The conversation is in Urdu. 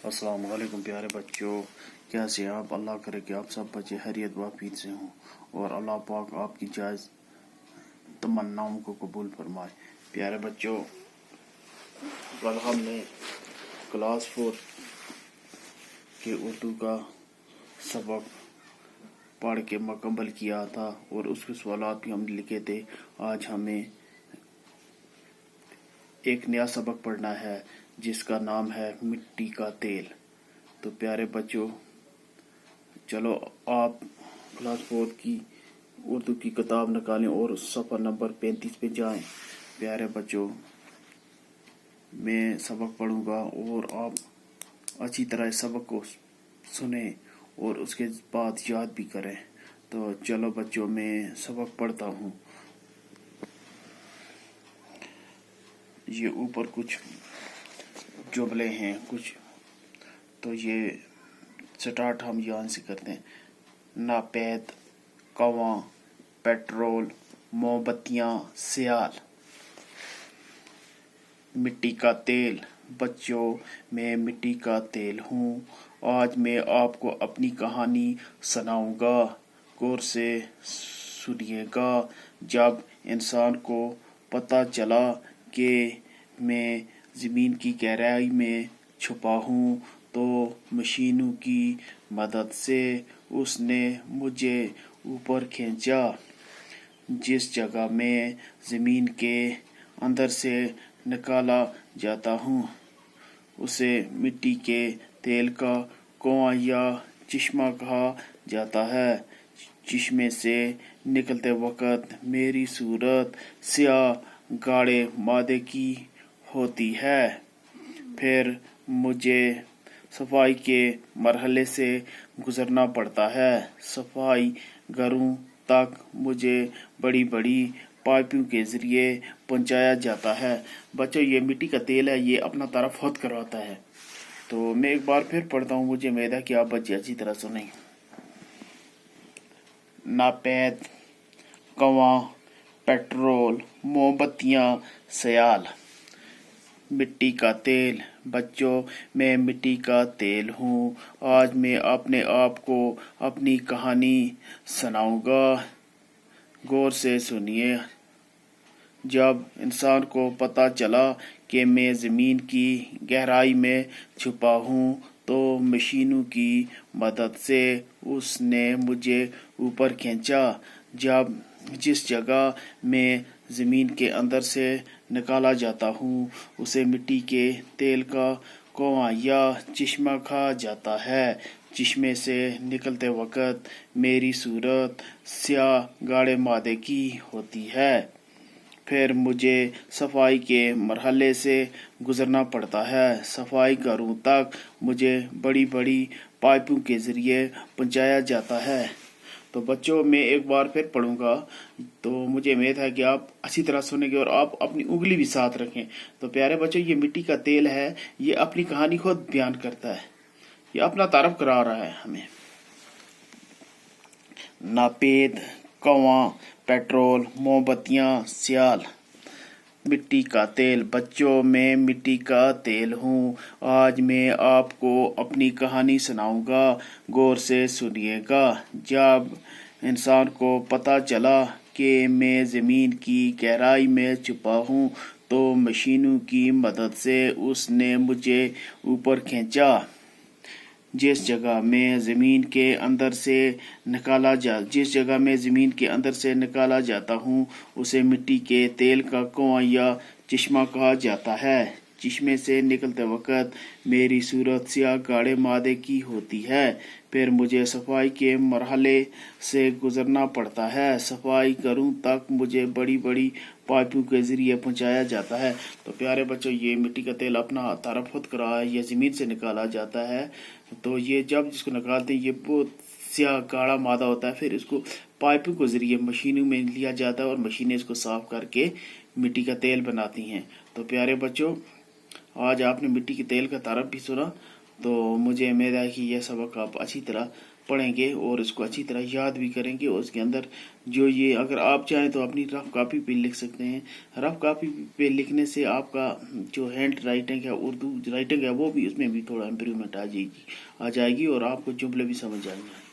السلام علیکم پیارے بچوں، کیسے آپ؟ اللہ کرے کہ آپ سب بچے خیریت و عافیت سے ہوں اور اللہ پاک آپ کی جائز تمناؤں کو قبول فرمائے۔ پیارے بچوں، کل ہم نے کلاس 4 کے اردو کا سبق پڑھ کے مکمل کیا تھا اور اس کے سوالات بھی ہم لکھے تھے۔ آج ہمیں ایک نیا سبق پڑھنا ہے جس کا نام ہے مٹی کا تیل۔ تو پیارے بچوں، چلو آپ کلاس 4 کی اردو کی کتاب نکالیں اور صفحہ نمبر 35 پہ جائیں۔ پیارے بچوں، میں سبق پڑھوں گا اور آپ اچھی طرح اس سبق کو سنیں اور اس کے بعد یاد بھی کریں۔ تو چلو بچوں، میں سبق پڑھتا ہوں۔ یہ اوپر کچھ جملے ہیں کچھ، تو یہ سٹارٹ ہم یہاں سے کرتے ہیں۔ ناپید، کنواں، پیٹرول، موم بتیاں، سیال۔ مٹی کا تیل۔ بچوں، میں مٹی کا تیل ہوں۔ آج میں آپ کو اپنی کہانی سناؤں گا، غور سے سنیے گا۔ جب انسان کو پتہ چلا کہ میں زمین کی گہرائی میں چھپا ہوں تو مشینوں کی مدد سے اس نے مجھے اوپر کھینچا۔ جس جگہ میں زمین کے اندر سے نکالا جاتا ہوں اسے مٹی کے تیل کا کنواں یا چشمہ کہا جاتا ہے۔ چشمے سے نکلتے وقت میری صورت سیاہ گاڑے مادے کی ہوتی ہے۔ پھر مجھے صفائی کے مرحلے سے گزرنا پڑتا ہے۔ صفائی گھروں تک مجھے بڑی بڑی پائپوں کے ذریعے پہنچایا جاتا ہے۔ بچوں، یہ مٹی کا تیل ہے، یہ اپنا تعارف خود کرواتا ہے۔ تو میں ایک بار پھر پڑھتا ہوں، مجھے امید ہے کہ آپ بچے اچھی طرح سنیں۔ ناپید، کنواں، پیٹرول، موم بتیاں، سیال۔ مٹی کا تیل۔ بچوں، میں مٹی کا تیل ہوں۔ آج میں اپنے آپ کو اپنی کہانی سناؤں گا، غور سے سنیے۔ جب انسان کو پتہ چلا کہ میں زمین کی گہرائی میں چھپا ہوں تو مشینوں کی مدد سے اس نے مجھے اوپر کھینچا۔ جس جگہ میں زمین کے اندر سے نکالا جاتا ہوں اسے مٹی کے تیل کا کنواں یا چشمہ کہا جاتا ہے۔ چشمے سے نکلتے وقت میری صورت سیاہ گاڑے مادے کی ہوتی ہے۔ پھر مجھے صفائی کے مرحلے سے گزرنا پڑتا ہے۔ صفائی گھروں تک مجھے بڑی بڑی پائپوں کے ذریعے پہنچایا جاتا ہے۔ تو بچوں، میں ایک بار پھر پڑھوں گا، تو مجھے امید ہے کہ آپ اچھی طرح سنیں گے اور آپ اپنی انگلی بھی ساتھ رکھیں۔ تو پیارے بچوں، یہ مٹی کا تیل ہے، یہ اپنی کہانی خود بیان کرتا ہے، یہ اپنا تعارف کرا رہا ہے ہمیں۔ ناپید، کنواں، پیٹرول، موم بتیاں، سیال۔ مٹی کا تیل۔ بچوں، میں مٹی کا تیل ہوں۔ آج میں آپ کو اپنی کہانی سناؤں گا، غور سے سنیے گا۔ جب انسان کو پتہ چلا کہ میں زمین کی گہرائی میں چھپا ہوں تو مشینوں کی مدد سے اس نے مجھے اوپر کھینچا۔ جس جگہ میں زمین کے اندر سے نکالا جاتا ہوں اسے مٹی کے تیل کا کنواں یا چشمہ کہا جاتا ہے۔ چشمے سے نکلتے وقت میری صورت سیاہ گاڑے مادے کی ہوتی ہے۔ پھر مجھے صفائی کے مرحلے سے گزرنا پڑتا ہے۔ صفائی گھروں تک مجھے بڑی بڑی پائپوں کے ذریعے پہنچایا جاتا ہے۔ تو پیارے بچوں، یہ مٹی کا تیل اپنا تعارف خود کر رہا ہے، یہ زمین سے نکالا جاتا ہے۔ تو یہ جب جس کو نکالتے ہیں یہ بہت سیاہ گاڑا مادہ ہوتا ہے، پھر اس کو پائپوں کے ذریعے مشینوں میں لیا جاتا ہے اور مشینیں اس کو صاف کر کے مٹی کا تیل بناتی ہیں۔ تو پیارے بچوں، آج آپ نے مٹی کے تیل کا تعارف بھی سنا، تو مجھے امید ہے کہ یہ سبق آپ اچھی طرح پڑھیں گے اور اس کو اچھی طرح یاد بھی کریں گے. اور اس کے اندر جو یہ اگر آپ چاہیں تو اپنی رف کاپی پہ لکھ سکتے ہیں. رف کاپی پہ لکھنے سے آپ کا جو ہینڈ رائٹنگ ہے اردو رائٹنگ ہے وہ بھی اس میں بھی تھوڑا امپرومنٹ آ جائے گی اور آپ کو جملے بھی سمجھ آئیں گے.